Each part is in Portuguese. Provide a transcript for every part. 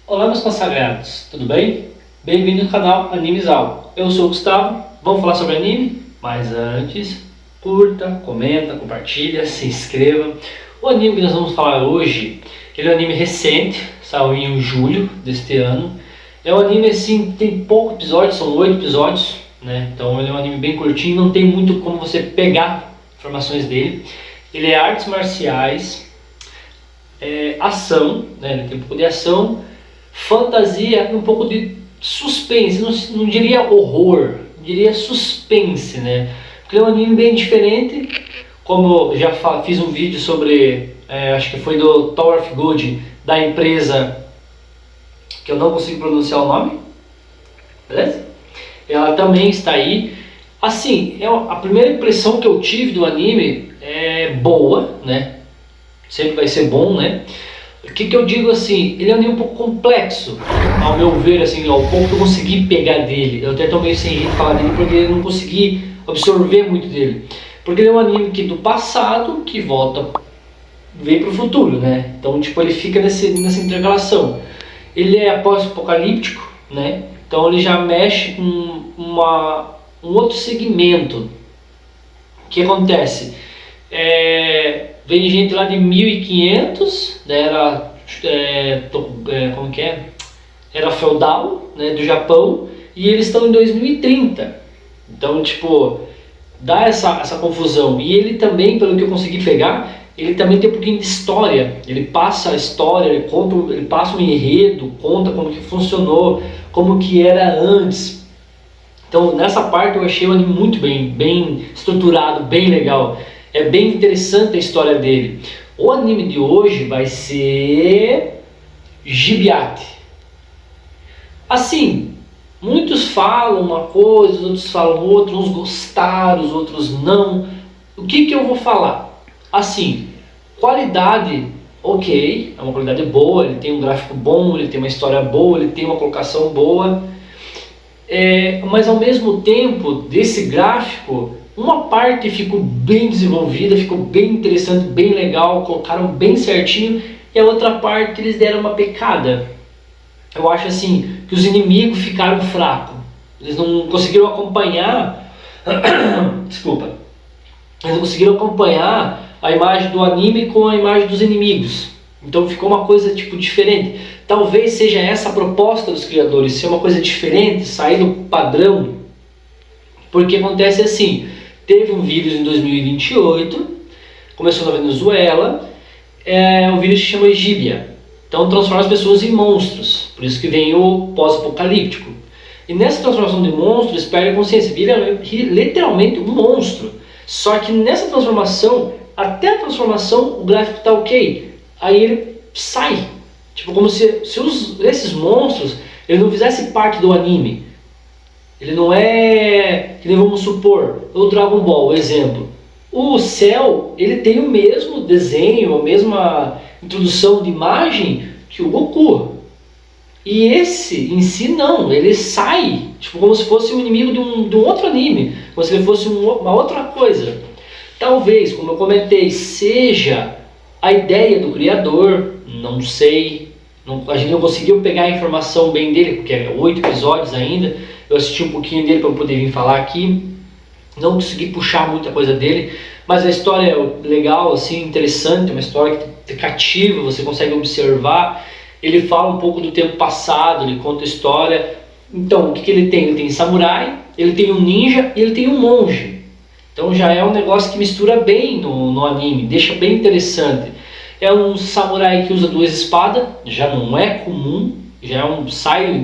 Olá, meus consagrados, tudo bem? Bem-vindo ao canal Animizal. Eu sou o Gustavo, vamos falar sobre anime? Mas antes, curta, comenta, compartilha, se inscreva. O anime que nós vamos falar hoje, ele é um anime recente, saiu em julho deste ano. É um anime assim, tem poucos episódios, são 8 episódios, né? Então ele é um anime bem curtinho, não tem muito como você pegar informações dele. Ele é artes marciais, ação, né? Ele tem um pouco de ação, fantasia e um pouco de suspense, não diria horror, diria suspense, né? Porque é um anime bem diferente, como eu já fiz um vídeo sobre, acho que foi do Tower of God, da empresa, que eu não consigo pronunciar o nome, beleza? Ela também está aí. Assim, a primeira impressão que eu tive do anime é boa, né? Sempre vai ser bom, né? O que eu digo assim, ele é um anime um pouco complexo, ao meu ver, assim, ao ponto que eu consegui pegar dele. Eu até estou meio sem jeito de falar dele porque eu não consegui absorver muito dele. Porque ele é um anime que do passado, que vem para o futuro, né? Então, tipo, ele fica nessa intercalação. Ele é pós-apocalíptico, né? Então ele já mexe com um outro segmento. O que acontece? Vem gente lá de 1500, né, como que é? Era feudal, né, do Japão, e eles estão em 2030. Então, tipo, dá essa confusão. E ele também, pelo que eu consegui pegar, ele também tem um pouquinho de história. Ele passa a história, ele passa um enredo, conta como que funcionou, como que era antes. Então, nessa parte eu achei o anime muito bem estruturado, bem legal. É bem interessante a história dele. O anime de hoje vai ser Gibiate. Assim, muitos falam uma coisa, outros falam outra, uns gostaram, os outros não. O que eu vou falar? Assim, qualidade, ok, é uma qualidade boa, ele tem um gráfico bom, ele tem uma história boa, ele tem uma colocação boa. Mas ao mesmo tempo desse gráfico, uma parte ficou bem desenvolvida, ficou bem interessante, bem legal, colocaram bem certinho, e a outra parte eles deram uma pecada. Eu acho assim, que os inimigos ficaram fracos, eles não conseguiram acompanhar, desculpa, eles não conseguiram acompanhar a imagem do anime com a imagem dos inimigos. Então ficou uma coisa tipo diferente. Talvez seja essa a proposta dos criadores, ser uma coisa diferente, sair do padrão. Porque acontece assim, teve um vírus em 2028, começou na Venezuela, o vírus se chama Egíbia. Então transforma as pessoas em monstros, por isso que vem o pós-apocalíptico. E nessa transformação de monstros, perde a consciência, vira literalmente um monstro. Só que nessa transformação, até a transformação, o gráfico está ok. Aí ele sai, tipo como se esses monstros ele não fizesse parte do anime. Ele não é, que nem vamos supor, o Dragon Ball, exemplo. O Cell, ele tem o mesmo desenho, a mesma introdução de imagem que o Goku. E esse em si não, ele sai, tipo como se fosse um inimigo de um outro anime, como se ele fosse uma outra coisa. Talvez, como eu comentei, seja a ideia do criador, não sei, a gente não conseguiu pegar a informação bem dele, porque é 8 episódios ainda, eu assisti um pouquinho dele para poder vir falar aqui, não consegui puxar muita coisa dele, mas a história é legal, assim, interessante, uma história que te cativa, você consegue observar, ele fala um pouco do tempo passado, ele conta a história. Então, o que ele tem? Ele tem samurai, ele tem um ninja e ele tem um monge. Então já é um negócio que mistura bem no anime, deixa bem interessante. É um samurai que usa 2 espadas, já não é comum, já sai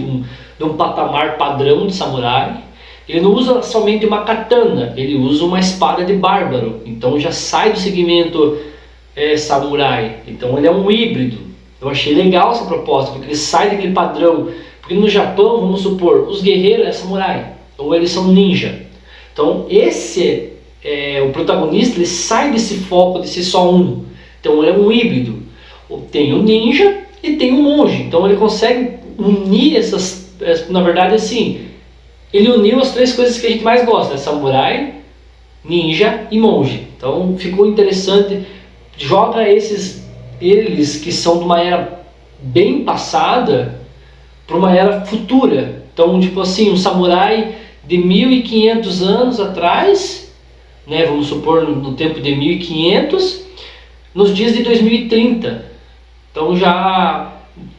de um patamar padrão de samurai. Ele não usa somente uma katana, ele usa uma espada de bárbaro, então já sai do segmento samurai. Então ele é um híbrido. Eu achei legal essa proposta, porque ele sai daquele padrão. Porque no Japão, vamos supor, os guerreiros é samurai, ou eles são ninja. Então o protagonista, ele sai desse foco de ser só um. Então ele é um híbrido. Tem o ninja e tem o monge. Então ele consegue unir na verdade assim, ele uniu as 3 coisas que a gente mais gosta, samurai, ninja e monge. Então ficou interessante. Joga eles que são de uma era bem passada, para uma era futura. Então, tipo assim, um samurai de 1500 anos atrás, né, vamos supor no tempo de 1500, nos dias de 2030. Então já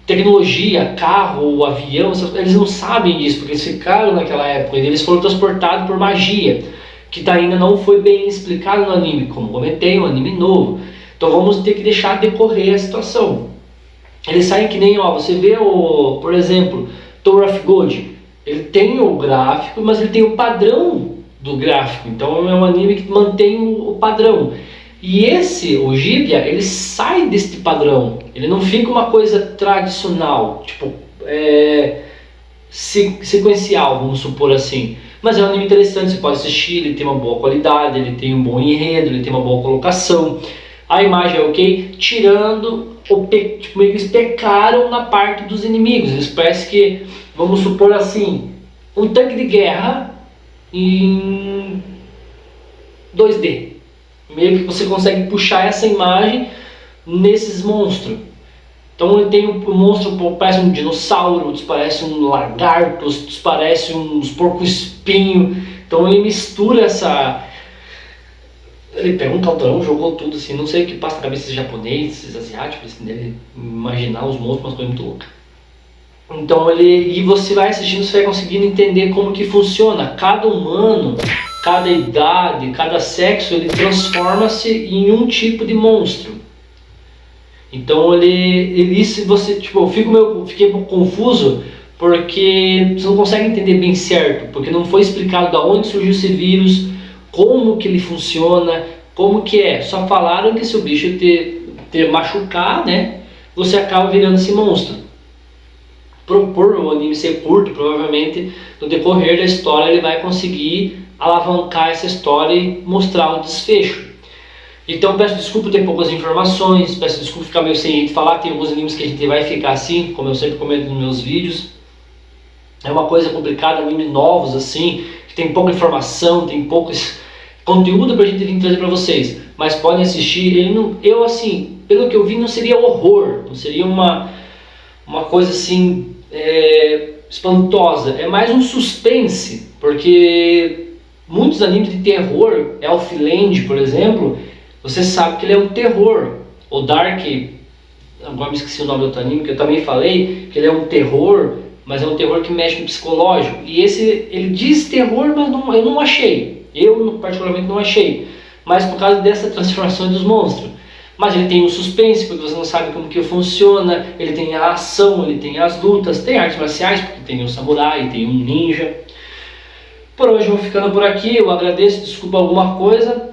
tecnologia, carro, avião, eles não sabem disso, porque eles ficaram naquela época, e eles foram transportados por magia, que ainda não foi bem explicado no anime, como comentei, um anime novo. Então vamos ter que deixar decorrer a situação. Eles saem que nem, ó, você vê por exemplo, Tower of God, ele tem o gráfico, mas ele tem o padrão do gráfico, então é um anime que mantém o padrão. E o Gibbia, ele sai deste padrão, ele não fica uma coisa tradicional, tipo, sequencial, vamos supor assim. Mas é um anime interessante, você pode assistir, ele tem uma boa qualidade, ele tem um bom enredo, ele tem uma boa colocação. A imagem é ok, tirando, tipo, meio que eles pecaram na parte dos inimigos. Eles parecem que, vamos supor assim, um tanque de guerra em 2D. Meio que você consegue puxar essa imagem nesses monstros. Então ele tem um monstro, parece um dinossauro, outros parece um lagarto, outros parece uns porco-espinho. Então ele mistura essa... Ele pega um caldeirão, jogou tudo assim, não sei o que passa na cabeça desses japoneses, esses asiáticos, assim, deve imaginar os monstros, umas coisas muito loucas. Então e você vai assistindo, você vai conseguindo entender como que funciona. Cada humano, cada idade, cada sexo, ele transforma-se em um tipo de monstro. Então você, tipo, eu fiquei um pouco confuso, porque você não consegue entender bem certo, porque não foi explicado de onde surgiu esse vírus, como que ele funciona, como que é. Só falaram que se o bicho te machucar, né, você acaba virando esse monstro. Por o anime ser curto, provavelmente no decorrer da história ele vai conseguir alavancar essa história e mostrar o desfecho. Então peço desculpa ter poucas informações, peço desculpa ficar meio sem jeito de falar, tem alguns animes que a gente vai ficar assim, como eu sempre comento nos meus vídeos. É uma coisa complicada, animes novos assim, que tem pouca informação, tem poucos conteúdo pra gente vir trazer pra vocês, mas podem assistir. Eu assim, pelo que eu vi, não seria horror, não seria uma coisa assim espantosa, é mais um suspense, porque muitos animes de terror, Elfland, por exemplo, você sabe que ele é um terror. O Dark, agora me esqueci o nome do outro anime, que eu também falei, que ele é um terror, mas é um terror que mexe no psicológico. E ele diz terror, mas eu não achei. Eu particularmente não achei. Mas por causa dessa transformação dos monstros. Mas ele tem o suspense, porque você não sabe como que funciona. Ele tem a ação, ele tem as lutas, tem artes marciais, porque tem um samurai, tem um ninja. Por hoje eu vou ficando por aqui. Eu agradeço, desculpa alguma coisa.